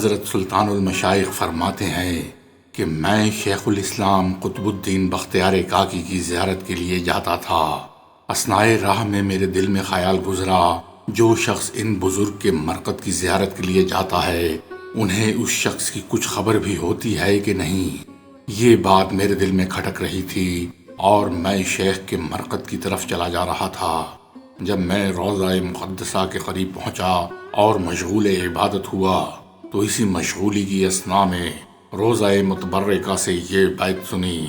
حضرت سلطان المشائخ فرماتے ہیں کہ میں شیخ الاسلام قطب الدین بختیار کاکی کی زیارت کے لیے جاتا تھا۔ اثناء راہ میں میرے دل میں خیال گزرا، جو شخص ان بزرگ کے مرقد کی زیارت کے لیے جاتا ہے انہیں اس شخص کی کچھ خبر بھی ہوتی ہے کہ نہیں۔ یہ بات میرے دل میں کھٹک رہی تھی اور میں شیخ کے مرقد کی طرف چلا جا رہا تھا۔ جب میں روضہ مقدسہ کے قریب پہنچا اور مشغول عبادت ہوا تو اسی مشغولی کی اثناء میں روضہ متبرکہ سے یہ بیت سنی: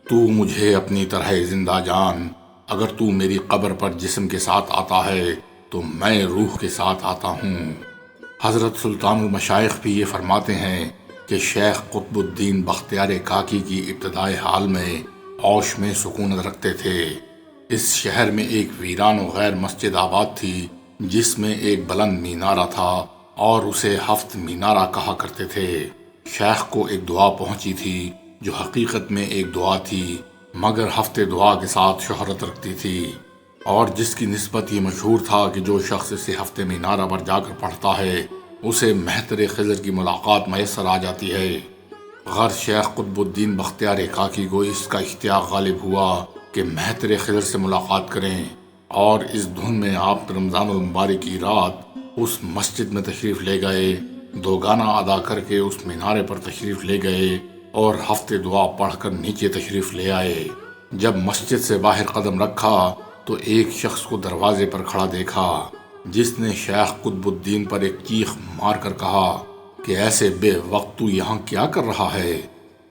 تو مجھے اپنی طرح زندہ جان، اگر تو میری قبر پر جسم کے ساتھ آتا ہے تو میں روح کے ساتھ آتا ہوں۔ حضرت سلطان المشائخ بھی یہ فرماتے ہیں کہ شیخ قطب الدین بختیار کاکی کی ابتدائے حال میں عوش میں سکونت رکھتے تھے۔ اس شہر میں ایک ویران و غیر مسجد آباد تھی جس میں ایک بلند مینارہ تھا اور اسے ہفت مینارہ کہا کرتے تھے۔ شیخ کو ایک دعا پہنچی تھی جو حقیقت میں ایک دعا تھی مگر ہفتے دعا کے ساتھ شہرت رکھتی تھی، اور جس کی نسبت یہ مشہور تھا کہ جو شخص اسے ہفتے مینارہ پر جا کر پڑھتا ہے اسے مہتر خضر کی ملاقات میسر آ جاتی ہے۔ غرض شیخ قطب الدین بختیار کاکی کو اس کا اشتیاق غالب ہوا کہ مہتر خضر سے ملاقات کریں، اور اس دھن میں آپ رمضان المبارک کی رات اس مسجد میں تشریف لے گئے، دو گانا ادا کر کے اس مینارے پر تشریف لے گئے اور ہفتے دعا پڑھ کر نیچے تشریف لے آئے۔ جب مسجد سے باہر قدم رکھا تو ایک شخص کو دروازے پر کھڑا دیکھا جس نے شیخ قطب الدین پر ایک چیخ مار کر کہا کہ ایسے بے وقت تو یہاں کیا کر رہا ہے؟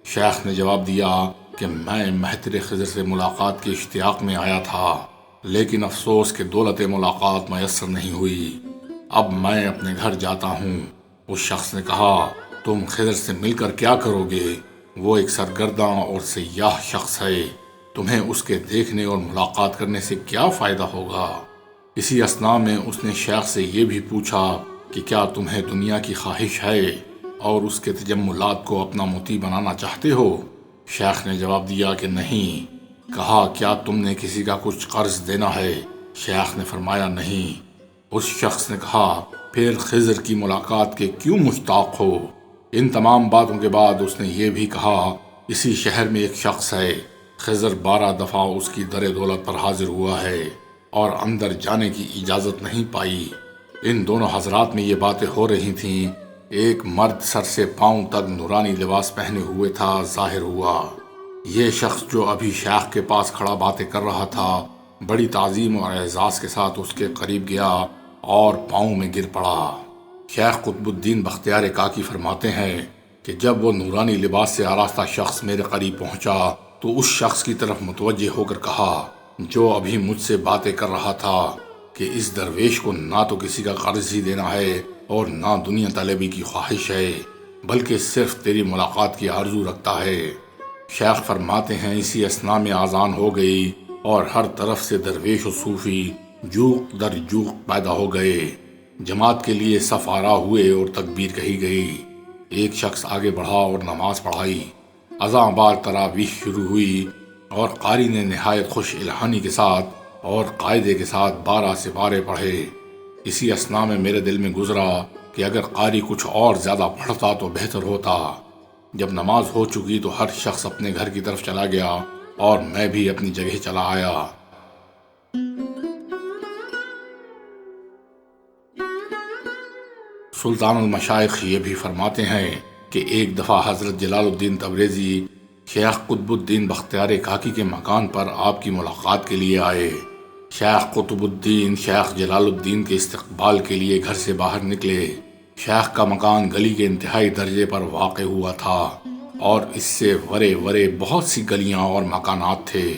شیخ نے جواب دیا کہ میں مہتر خضر سے ملاقات کے اشتیاق میں آیا تھا، لیکن افسوس کہ دولت ملاقات میسر نہیں ہوئی، اب میں اپنے گھر جاتا ہوں۔ اس شخص نے کہا، تم خضر سے مل کر کیا کرو گے؟ وہ ایک سرگرداں اور سیاح شخص ہے، تمہیں اس کے دیکھنے اور ملاقات کرنے سے کیا فائدہ ہوگا؟ اسی اثناء میں اس نے شیخ سے یہ بھی پوچھا کہ کیا تمہیں دنیا کی خواہش ہے اور اس کے تجملات کو اپنا مطیع بنانا چاہتے ہو؟ شیخ نے جواب دیا کہ نہیں۔ کہا، کیا تم نے کسی کا کچھ قرض دینا ہے؟ شیخ نے فرمایا نہیں۔ اس شخص نے کہا، پھر خضر کی ملاقات کے کیوں مشتاق ہو؟ ان تمام باتوں کے بعد اس نے یہ بھی کہا، اسی شہر میں ایک شخص ہے، خضر 12 دفعہ اس کی در دولت پر حاضر ہوا ہے اور اندر جانے کی اجازت نہیں پائی۔ ان دونوں حضرات میں یہ باتیں ہو رہی تھیں، ایک مرد سر سے پاؤں تک نورانی لباس پہنے ہوئے تھا ظاہر ہوا۔ یہ شخص جو ابھی شیخ کے پاس کھڑا باتیں کر رہا تھا بڑی تعظیم اور اعزاز کے ساتھ اس کے قریب گیا اور پاؤں میں گر پڑا۔ شیخ قطب الدین بختیار کاکی فرماتے ہیں کہ جب وہ نورانی لباس سے آراستہ شخص میرے قریب پہنچا تو اس شخص کی طرف متوجہ ہو کر کہا جو ابھی مجھ سے باتیں کر رہا تھا کہ اس درویش کو نہ تو کسی کا قرض ہی دینا ہے اور نہ دنیا طلبی کی خواہش ہے، بلکہ صرف تیری ملاقات کی آرزو رکھتا ہے۔ شیخ فرماتے ہیں اسی اثناء میں اذان ہو گئی اور ہر طرف سے درویش و صوفی جوق در جوق پیدا ہو گئے۔ جماعت کے لیے صف آرا ہوئے اور تکبیر کہی گئی۔ ایک شخص آگے بڑھا اور نماز پڑھائی۔ اذان بعد تراویح شروع ہوئی اور قاری نے نہایت خوش الحانی کے ساتھ اور قاعدے کے ساتھ 12 سپارے پڑھے۔ اسی اثناء میں میرے دل میں گزرا کہ اگر قاری کچھ اور زیادہ پڑھتا تو بہتر ہوتا۔ جب نماز ہو چکی تو ہر شخص اپنے گھر کی طرف چلا گیا اور میں بھی اپنی جگہ چلا آیا۔ سلطان المشائخ یہ بھی فرماتے ہیں کہ ایک دفعہ حضرت جلال الدین تبریزی شیخ قطب الدین بختیار کاکی کے مکان پر آپ کی ملاقات کے لیے آئے۔ شیخ قطب الدین شیخ جلال الدین کے استقبال کے لیے گھر سے باہر نکلے۔ شیخ کا مکان گلی کے انتہائی درجے پر واقع ہوا تھا اور اس سے ورے ورے بہت سی گلیاں اور مکانات تھے۔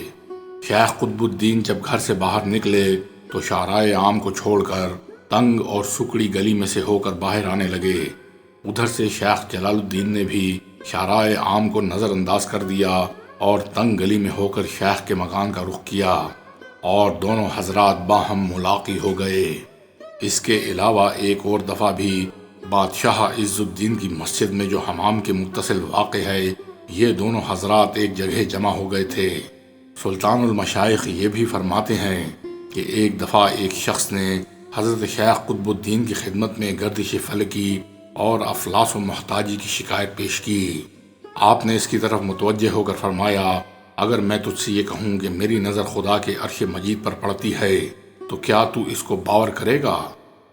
شیخ قطب الدین جب گھر سے باہر نکلے تو شاہراہ عام کو چھوڑ کر تنگ اور سکڑی گلی میں سے ہو کر باہر آنے لگے۔ ادھر سے شیخ جلال الدین نے بھی شاہراہ عام کو نظر انداز کر دیا اور تنگ گلی میں ہو کر شیخ کے مکان کا رخ کیا اور دونوں حضرات باہم ملاقی ہو گئے۔ اس کے علاوہ ایک اور دفعہ بھی بادشاہ عز الدین کی مسجد میں جو حمام کے متصل واقع ہے، یہ دونوں حضرات ایک جگہ جمع ہو گئے تھے۔ سلطان المشائخ یہ بھی فرماتے ہیں کہ ایک دفعہ ایک شخص نے حضرت شیخ قطب الدین کی خدمت میں گردش فلکی اور افلاس و محتاجی کی شکایت پیش کی۔ آپ نے اس کی طرف متوجہ ہو کر فرمایا، اگر میں تجھ سے یہ کہوں کہ میری نظر خدا کے عرش مجید پر پڑتی ہے تو کیا تو اس کو باور کرے گا؟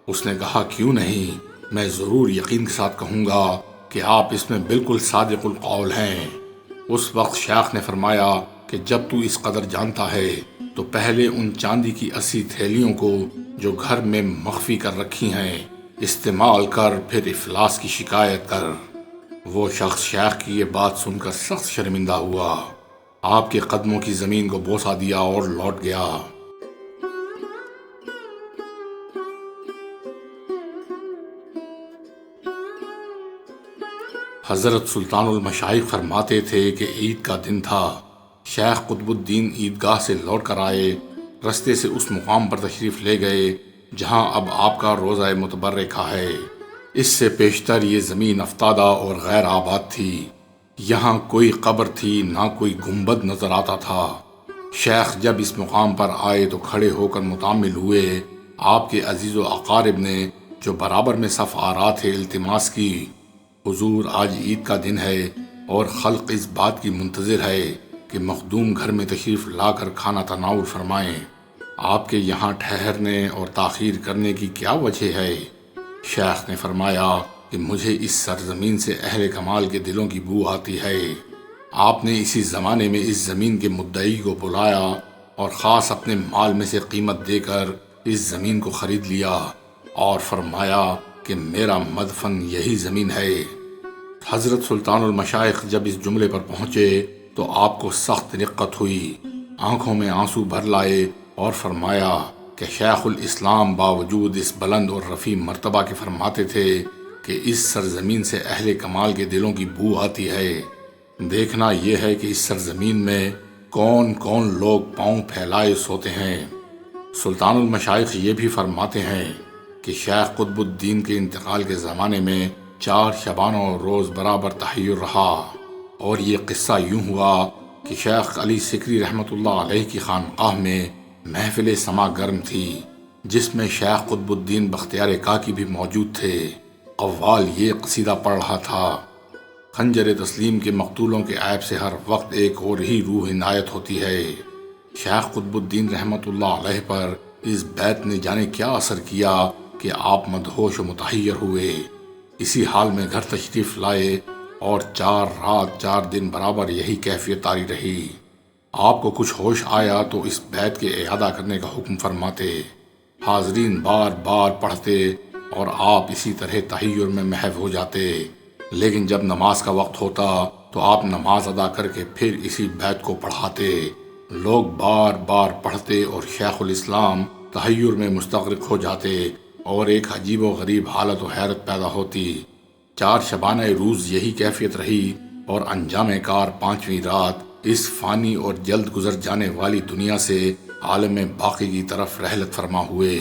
اس نے کہا، کیوں نہیں، میں ضرور یقین کے ساتھ کہوں گا کہ آپ اس میں بالکل صادق القول ہیں۔ اس وقت شیخ نے فرمایا کہ جب تو اس قدر جانتا ہے تو پہلے ان چاندی کی 80 تھیلیوں کو جو گھر میں مخفی کر رکھی ہیں استعمال کر، پھر افلاس کی شکایت کر۔ وہ شخص شیخ کی یہ بات سن کر سخت شرمندہ ہوا، آپ کے قدموں کی زمین کو بوسہ دیا اور لوٹ گیا۔ حضرت سلطان المشائخ فرماتے تھے کہ عید کا دن تھا، شیخ قطب الدین عیدگاہ سے لوٹ کر آئے، رستے سے اس مقام پر تشریف لے گئے جہاں اب آپ کا روضہ متبرکہ ہے۔ اس سے پیشتر یہ زمین افتادہ اور غیر آباد تھی، یہاں کوئی قبر تھی نہ کوئی گنبد نظر آتا تھا۔ شیخ جب اس مقام پر آئے تو کھڑے ہو کر متامل ہوئے، آپ کے عزیز و اقارب نے جو برابر میں صف آرا تھے التماس کی، حضور آج عید کا دن ہے اور خلق اس بات کی منتظر ہے کہ مخدوم گھر میں تشریف لا کر کھانا تناول فرمائیں، آپ کے یہاں ٹھہرنے اور تاخیر کرنے کی کیا وجہ ہے؟ شیخ نے فرمایا کہ مجھے اس سرزمین سے اہل کمال کے دلوں کی بو آتی ہے۔ آپ نے اسی زمانے میں اس زمین کے مدعی کو بلایا اور خاص اپنے مال میں سے قیمت دے کر اس زمین کو خرید لیا اور فرمایا کہ میرا مدفن یہی زمین ہے۔ حضرت سلطان المشائخ جب اس جملے پر پہنچے تو آپ کو سخت رقت ہوئی، آنکھوں میں آنسو بھر لائے اور فرمایا کہ شیخ الاسلام باوجود اس بلند اور رفیع مرتبہ کے فرماتے تھے کہ اس سرزمین سے اہل کمال کے دلوں کی بو آتی ہے۔ دیکھنا یہ ہے کہ اس سرزمین میں کون کون لوگ پاؤں پھیلائے سوتے ہیں۔ سلطان المشائخ یہ بھی فرماتے ہیں کہ شیخ قطب الدین کے انتقال کے زمانے میں 4 شبانہ روز برابر تحیر رہا، اور یہ قصہ یوں ہوا کہ شیخ علی سکری رحمۃ اللہ علیہ کی خانقاہ میں محفل سما گرم تھی، جس میں شیخ قطب الدین بختیار کاکی بھی موجود تھے۔ قوال یہ قصیدہ پڑھ رہا تھا، خنجر تسلیم کے مقتولوں کے عیب سے ہر وقت ایک اور ہی روح عنایت ہوتی ہے۔ شیخ قطب الدین رحمۃ اللہ علیہ پر اس بیت نے جانے کیا اثر کیا کہ آپ مدہوش و متحیر ہوئے، اسی حال میں گھر تشریف لائے اور 4 رات 4 دن برابر یہی کیفیت طاری رہی۔ آپ کو کچھ ہوش آیا تو اس بیت کے اعادہ کرنے کا حکم فرماتے، حاضرین بار بار پڑھتے اور آپ اسی طرح تحیر میں محو ہو جاتے، لیکن جب نماز کا وقت ہوتا تو آپ نماز ادا کر کے پھر اسی بیت کو پڑھاتے، لوگ بار بار پڑھتے اور شیخ الاسلام تحیر میں مستغرق ہو جاتے اور ایک عجیب و غریب حالت و حیرت پیدا ہوتی۔ 4 شبانہ روز یہی کیفیت رہی اور انجام کار 5ویں رات اس فانی اور جلد گزر جانے والی دنیا سے عالم باقی کی طرف رحلت فرما ہوئے۔